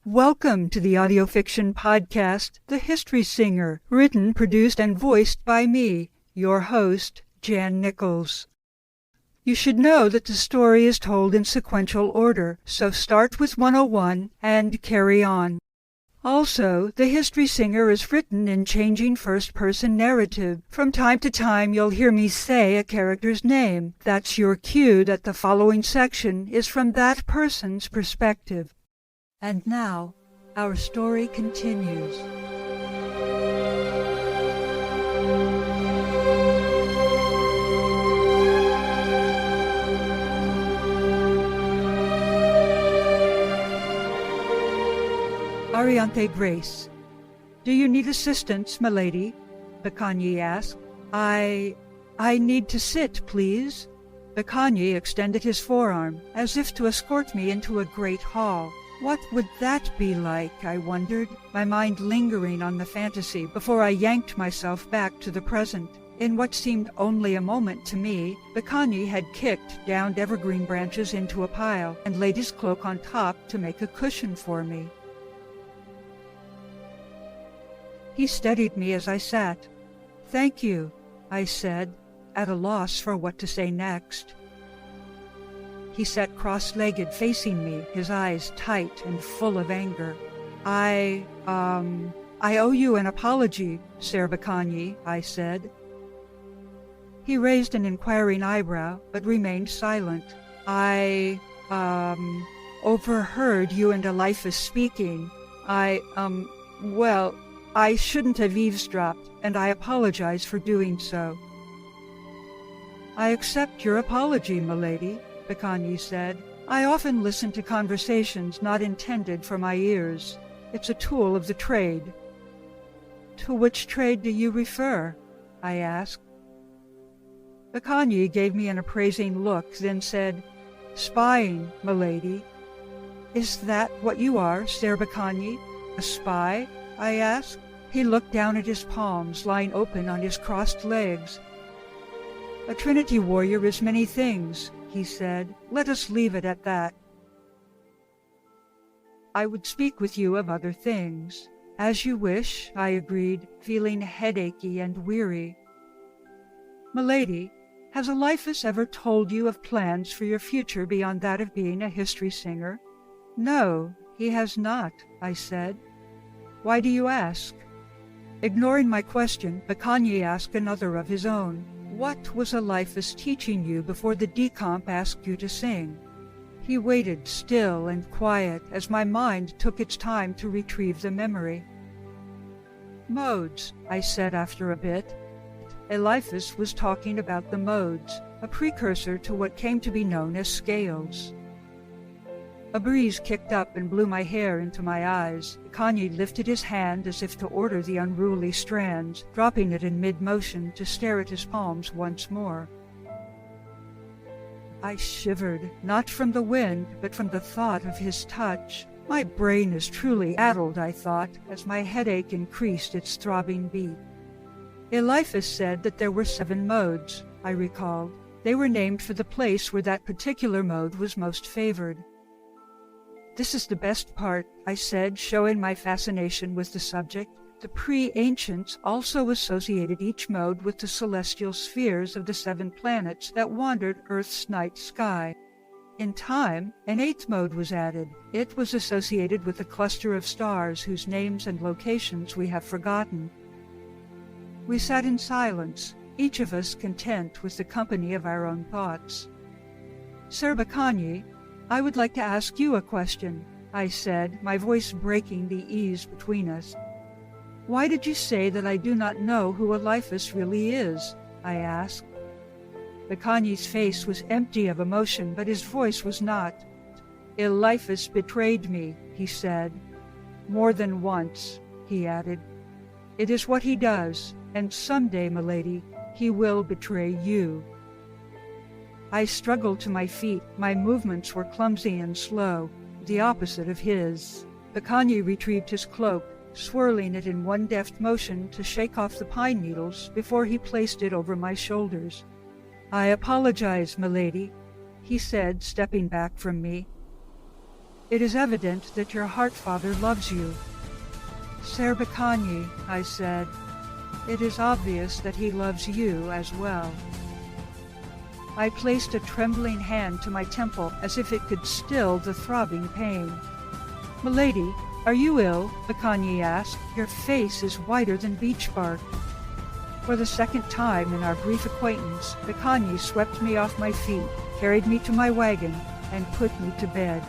Welcome to the audio fiction podcast, The History Singer, written, produced, and voiced by me, your host, Jan Nichols. You should know that the story is told in sequential order, so start with 101 and carry on. Also, The History Singer is written in changing first-person narrative. From time to time, you'll hear me say a character's name. That's your cue that the following section is from that person's perspective. And now, our story continues. Arianthe Grace. Do you need assistance, milady? Bacanyi asked. I need to sit, please. Bacanyi extended his forearm, as if to escort me into a great hall. What would that be like, I wondered, my mind lingering on the fantasy before I yanked myself back to the present. In what seemed only a moment to me, Bacanyi had kicked downed evergreen branches into a pile and laid his cloak on top to make a cushion for me. He steadied me as I sat. "Thank you," I said, at a loss for what to say next. He sat cross-legged facing me, his eyes tight and full of anger. I owe you an apology, Sir Bacanyi, I said. He raised an inquiring eyebrow, but remained silent. I overheard you and Eliphus speaking. Well, I shouldn't have eavesdropped, and I apologize for doing so. I accept your apology, milady, Bacanyi said. I often listen to conversations not intended for my ears. It's a tool of the trade. To which trade do you refer? I asked. Bacanyi gave me an appraising look, then said, Spying, milady. Is that what you are, Sir Bacanyi? A spy? I asked. He looked down at his palms, lying open on his crossed legs. A Trinity warrior is many things, he said. Let us leave it at that. I would speak with you of other things. As you wish, I agreed, feeling headachy and weary. Milady, has Eliphus ever told you of plans for your future beyond that of being a history singer? No, he has not, I said. Why do you ask? Ignoring my question, Bacanyi asked another of his own. What was Eliphus teaching you before the decomp asked you to sing? He waited still and quiet as my mind took its time to retrieve the memory. Modes, I said after a bit. Eliphus was talking about the modes, a precursor to what came to be known as scales. A breeze kicked up and blew my hair into my eyes. Bacanyi lifted his hand as if to order the unruly strands, dropping it in mid-motion to stare at his palms once more. I shivered, not from the wind, but from the thought of his touch. My brain is truly addled, I thought, as my headache increased its throbbing beat. Eliphus said that there were 7 modes, I recalled. They were named for the place where that particular mode was most favored. This is the best part, I said, showing my fascination with the subject. The pre-ancients also associated each mode with the celestial spheres of the 7 planets that wandered Earth's night sky. In time, an 8th mode was added. It was associated with a cluster of stars whose names and locations we have forgotten. We sat in silence, each of us content with the company of our own thoughts. Sir Bacanyi, I would like to ask you a question, I said, my voice breaking the ease between us. Why did you say that I do not know who Eliphus really is? I asked. Bacanyi's face was empty of emotion, but his voice was not. Eliphus betrayed me, he said. More than once, he added. It is what he does, and someday, milady, he will betray you. I struggled to my feet. My movements were clumsy and slow, the opposite of his. Bacanyi retrieved his cloak, swirling it in one deft motion to shake off the pine needles before he placed it over my shoulders. I apologize, milady, he said, stepping back from me. It is evident that your heart-father loves you. Ser Bacanyi, I said, it is obvious that he loves you as well. I placed a trembling hand to my temple as if it could still the throbbing pain. Milady, are you ill? Bacanyi asked. Your face is whiter than beech bark. For the second time in our brief acquaintance, Bacanyi swept me off my feet, carried me to my wagon, and put me to bed.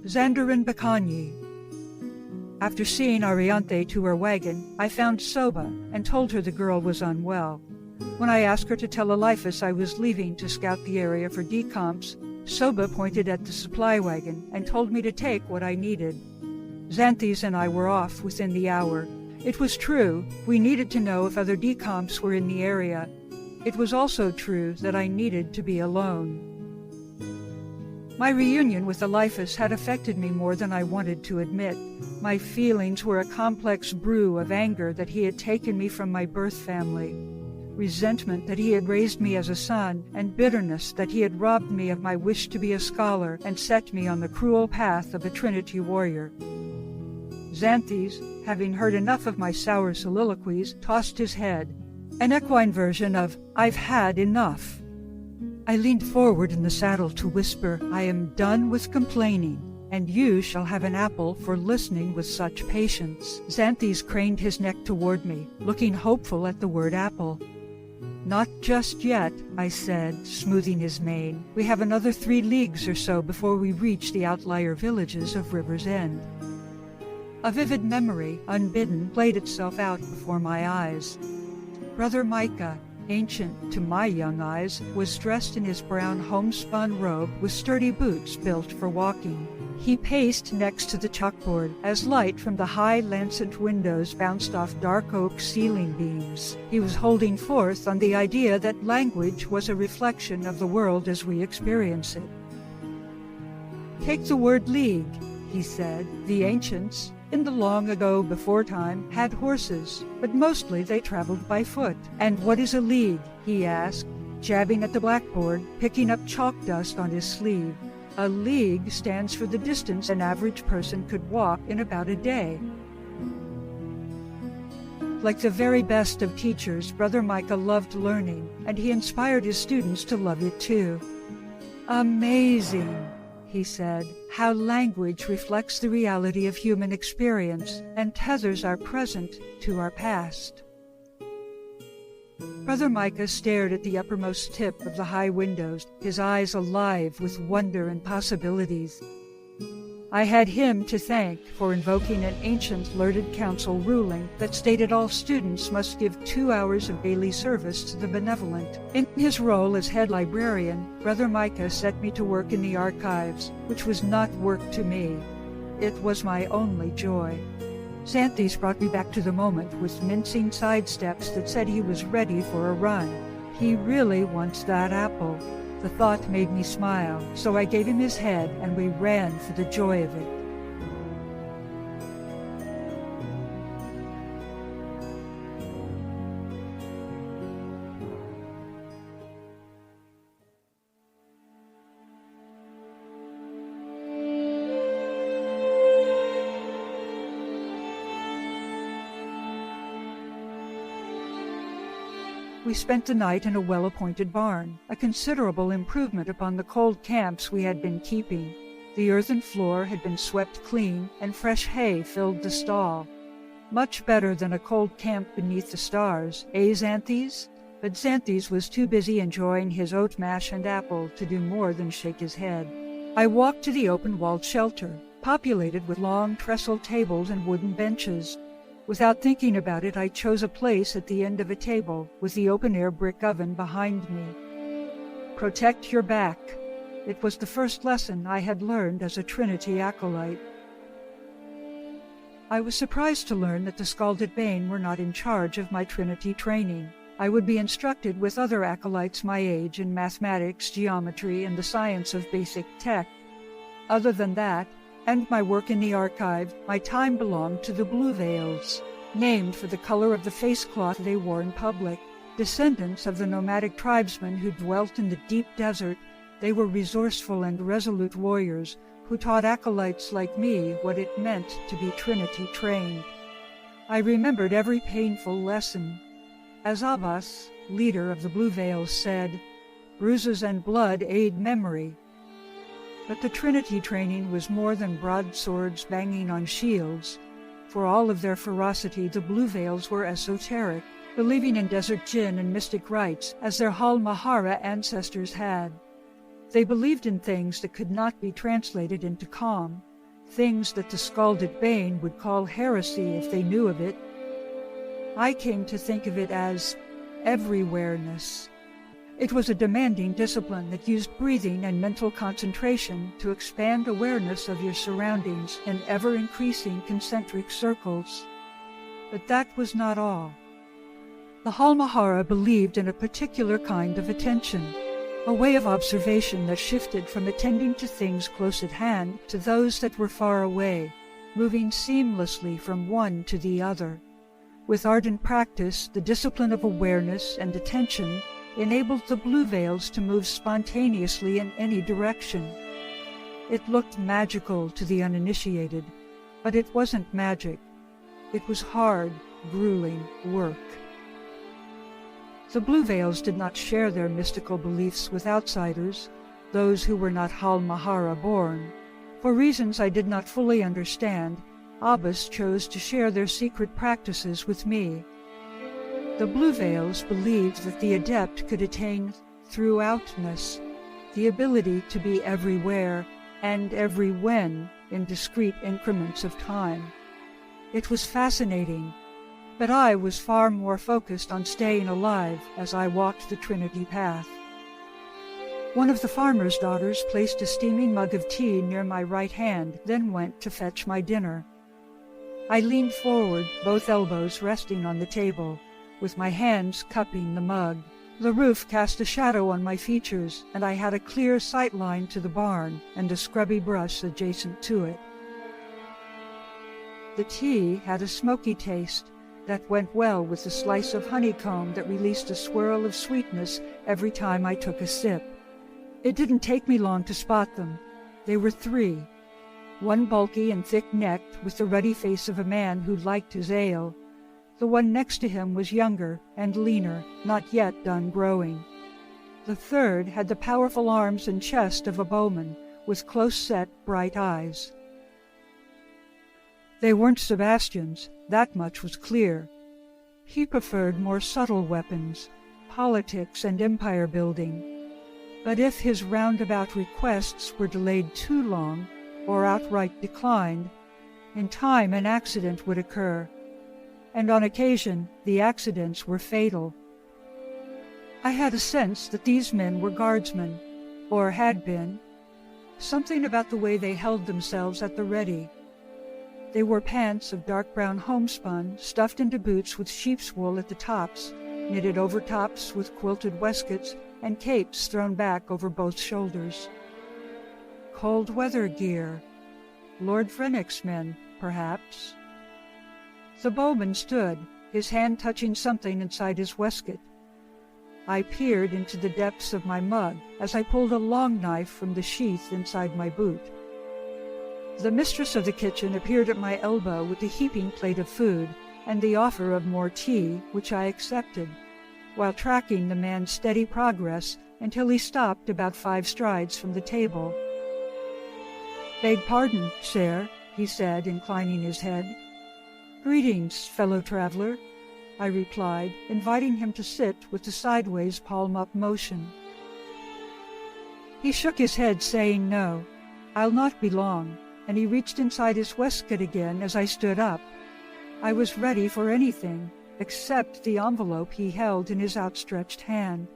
Xander and Bacanyi. After seeing Arianthe to her wagon, I found Soba and told her the girl was unwell. When I asked her to tell Eliphus I was leaving to scout the area for decomps, Soba pointed at the supply wagon and told me to take what I needed. Xanthes and I were off within the hour. It was true, we needed to know if other decomps were in the area. It was also true that I needed to be alone. My reunion with Eliphus had affected me more than I wanted to admit. My feelings were a complex brew of anger that he had taken me from my birth family, resentment that he had raised me as a son, and bitterness that he had robbed me of my wish to be a scholar and set me on the cruel path of a Trinity warrior. Xanthes, having heard enough of my sour soliloquies, tossed his head, an equine version of, "I've had enough." I leaned forward in the saddle to whisper, "I am done with complaining, and you shall have an apple for listening with such patience." Xanthes craned his neck toward me, looking hopeful at the word apple. "Not just yet," I said, smoothing his mane. "We have another 3 leagues or so before we reach the outlier villages of River's End." A vivid memory, unbidden, played itself out before my eyes. Brother Micah, ancient to my young eyes, was dressed in his brown homespun robe with sturdy boots built for walking. He paced next to the chalkboard as light from the high lancet windows bounced off dark oak ceiling beams. He was holding forth on the idea that language was a reflection of the world as we experience it. "Take the word league," he said. "The ancients, in the long ago before time, had horses, but mostly they traveled by foot. And what is a league?" he asked, jabbing at the blackboard, picking up chalk dust on his sleeve. "A league stands for the distance an average person could walk in about a day." Like the very best of teachers, Brother Micah loved learning, and he inspired his students to love it too. "Amazing," he said, "how language reflects the reality of human experience and tethers our present to our past." Brother Micah stared at the uppermost tip of the high windows, his eyes alive with wonder and possibilities. I had him to thank for invoking an ancient learned council ruling that stated all students must give 2 hours of daily service to the benevolent. In his role as head librarian, Brother Micah set me to work in the archives, which was not work to me. It was my only joy. Xanthes brought me back to the moment with mincing sidesteps that said he was ready for a run. He really wants that apple. The thought made me smile, so I gave him his head and we ran for the joy of it. We spent the night in a well-appointed barn, a considerable improvement upon the cold camps we had been keeping. The earthen floor had been swept clean, and fresh hay filled the stall. Much better than a cold camp beneath the stars, Xanthes? But Xanthes was too busy enjoying his oat mash and apple to do more than shake his head. I walked to the open-walled shelter, populated with long trestle tables and wooden benches. Without thinking about it, I chose a place at the end of a table, with the open-air brick oven behind me. Protect your back. It was the first lesson I had learned as a Trinity acolyte. I was surprised to learn that the Scalded Bane were not in charge of my Trinity training. I would be instructed with other acolytes my age in mathematics, geometry, and the science of basic tech. Other than that, and my work in the archive, my time belonged to the Blue Veils, named for the color of the face cloth they wore in public. Descendants of the nomadic tribesmen who dwelt in the deep desert, they were resourceful and resolute warriors who taught acolytes like me what it meant to be Trinity trained. I remembered every painful lesson. As Abbas, leader of the Blue Veils, said, "Bruises and blood aid memory." But the Trinity training was more than broadswords banging on shields. For all of their ferocity, the Blue Veils were esoteric, believing in desert jinn and mystic rites as their Hal Mahara ancestors had. They believed in things that could not be translated into calm, things that the Scalded Bane would call heresy if they knew of it. I came to think of it as everywhereness. It was a demanding discipline that used breathing and mental concentration to expand awareness of your surroundings in ever-increasing concentric circles. But that was not all. The Hal Mahara believed in a particular kind of attention, a way of observation that shifted from attending to things close at hand to those that were far away, moving seamlessly from one to the other. With ardent practice, the discipline of awareness and attention enabled the Blue Veils to move spontaneously in any direction. It looked magical to the uninitiated, but it wasn't magic. It was hard, grueling work. The Blue Veils did not share their mystical beliefs with outsiders, those who were not Hal Mahara born. For reasons I did not fully understand, Abbas chose to share their secret practices with me. The Blue Veils believed that the adept could attain throughoutness, the ability to be everywhere and every when in discrete increments of time. It was fascinating, but I was far more focused on staying alive as I walked the Trinity path. One of the farmer's daughters placed a steaming mug of tea near my right hand, then went to fetch my dinner. I leaned forward, both elbows resting on the table, with my hands cupping the mug. The roof cast a shadow on my features, and I had a clear sight line to the barn and a scrubby brush adjacent to it. The tea had a smoky taste that went well with the slice of honeycomb that released a swirl of sweetness every time I took a sip. It didn't take me long to spot them. They were three. One bulky and thick-necked, with the ruddy face of a man who liked his ale. The one next to him was younger and leaner, not yet done growing. The third had the powerful arms and chest of a bowman, with close-set, bright eyes. They weren't Sebastian's, that much was clear. He preferred more subtle weapons, politics and empire building. But if his roundabout requests were delayed too long, or outright declined, in time an accident would occur, and on occasion the accidents were fatal. I had a sense that these men were guardsmen, or had been. Something about the way they held themselves at the ready. They wore pants of dark brown homespun, stuffed into boots with sheep's wool at the tops, knitted overtops with quilted waistcoats, and capes thrown back over both shoulders. Cold weather gear. Lord Vrennick's men, perhaps. The bowman stood, his hand touching something inside his waistcoat. I peered into the depths of my mug as I pulled a long knife from the sheath inside my boot. The mistress of the kitchen appeared at my elbow with a heaping plate of food and the offer of more tea, which I accepted, while tracking the man's steady progress until he stopped about 5 strides from the table. "Beg pardon, sir," he said, inclining his head. "Greetings, fellow traveler," I replied, inviting him to sit with the sideways palm-up motion. He shook his head, saying no, "I'll not be long," and he reached inside his waistcoat again as I stood up. I was ready for anything except the envelope he held in his outstretched hand.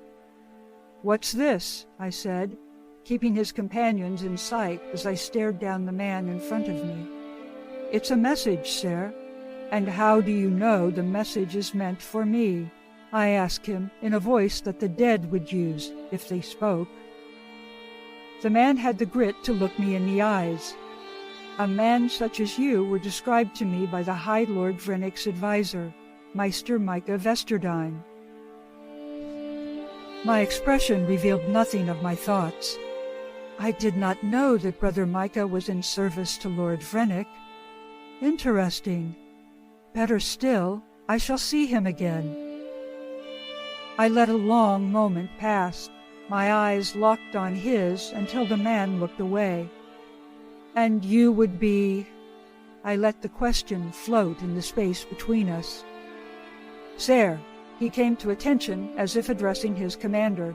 "What's this?" I said, keeping his companions in sight as I stared down the man in front of me. It's a message, sir. And how do you know the message is meant for me? I asked him in a voice that the dead would use if they spoke. The man had the grit to look me in the eyes. A man such as you were described to me by the High Lord Vrenek's advisor, Meister Micah Vesterdine. My expression revealed nothing of my thoughts. I did not know that Brother Micah was in service to Lord Vrenek. Interesting. Better still, I shall see him again. I let a long moment pass, my eyes locked on his until the man looked away. And you would be... I let the question float in the space between us. Sir, he came to attention as if addressing his commander.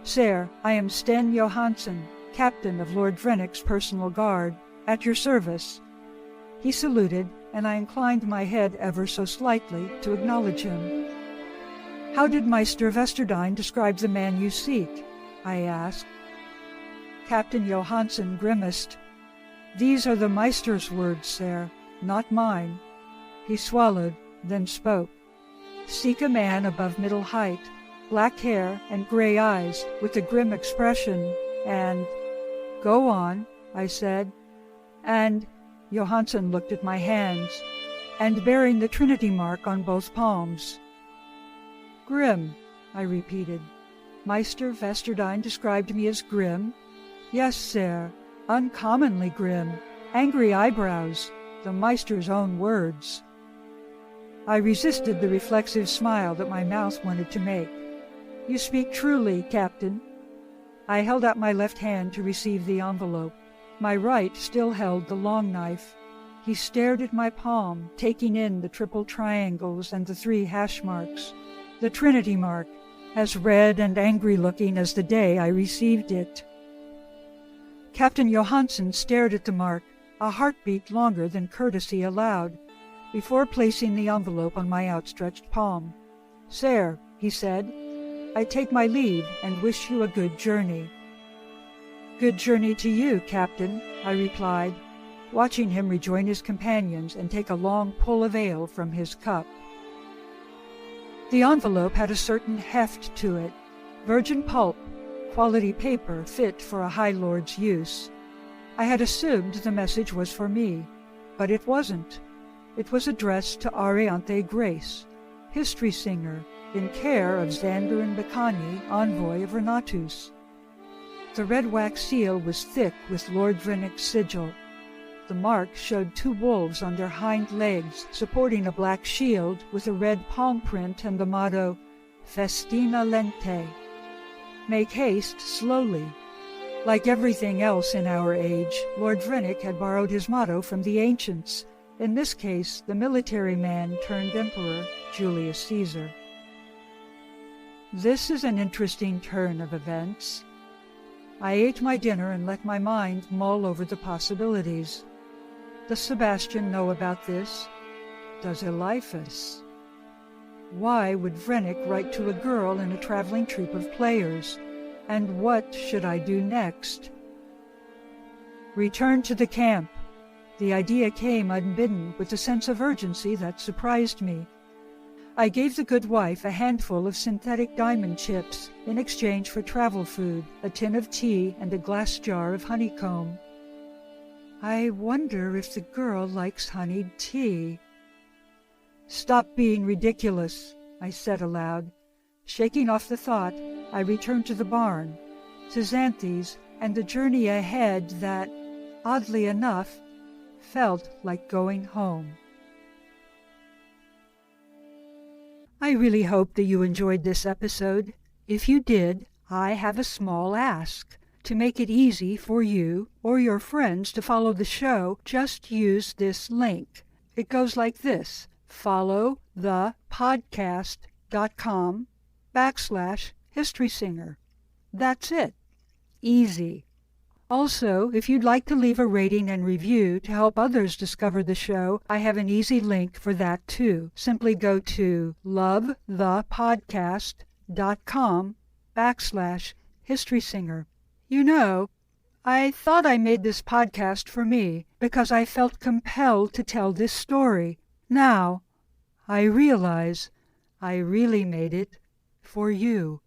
Sir, I am Sten Johansson, captain of Lord Vrenek's personal guard, at your service. He saluted, and I inclined my head ever so slightly to acknowledge him. How did Meister Vesterdine describe the man you seek? I asked. Captain Johansson grimaced. These are the Meister's words, sir, not mine. He swallowed, then spoke. Seek a man above middle height, black hair and gray eyes, with a grim expression, and... Go on, I said. And... Johansson looked at my hands, and bearing the Trinity mark on both palms. Grim, I repeated. Meister Vesterdine described me as grim? Yes, sir, uncommonly grim, angry eyebrows, the Meister's own words. I resisted the reflexive smile that my mouth wanted to make. You speak truly, Captain. I held out my left hand to receive the envelope. My right still held the long knife. He stared at my palm, taking in the triple triangles and the 3 hash marks. The Trinity mark, as red and angry-looking as the day I received it. Captain Johansson stared at the mark, a heartbeat longer than courtesy allowed, before placing the envelope on my outstretched palm. Sir, he said, I take my leave and wish you a good journey. Good journey to you, Captain, I replied, watching him rejoin his companions and take a long pull of ale from his cup. The envelope had a certain heft to it, virgin pulp, quality paper fit for a High Lord's use. I had assumed the message was for me, but it wasn't. It was addressed to Arianthe Grace, history singer, in care of Xander and Bacanyi, envoy of Renatus. The red wax seal was thick with Lord Vrenek's sigil. The mark showed 2 wolves on their hind legs, supporting a black shield with a red palm print and the motto, Festina Lente. Make haste slowly. Like everything else in our age, Lord Vrenek had borrowed his motto from the ancients, in this case the military man turned emperor, Julius Caesar. This is an interesting turn of events. I ate my dinner and let my mind mull over the possibilities. Does Sebastian know about this? Does Eliphus? Why would Vrenek write to a girl in a traveling troupe of players? And what should I do next? Return to the camp. The idea came unbidden with a sense of urgency that surprised me. I gave the good wife a handful of synthetic diamond chips in exchange for travel food, a tin of tea, and a glass jar of honeycomb. I wonder if the girl likes honeyed tea. Stop being ridiculous, I said aloud. Shaking off the thought, I returned to the barn, to Xanthe's, and the journey ahead that, oddly enough, felt like going home. I really hope that you enjoyed this episode. If you did, I have a small ask. To make it easy for you or your friends to follow the show, just use this link. It goes like this: followthepodcast.com/historysinger. That's it. Easy. Also, if you'd like to leave a rating and review to help others discover the show, I have an easy link for that too. Simply go to lovethepodcast.com/historysinger. You know, I thought I made this podcast for me because I felt compelled to tell this story. Now, I realize I really made it for you.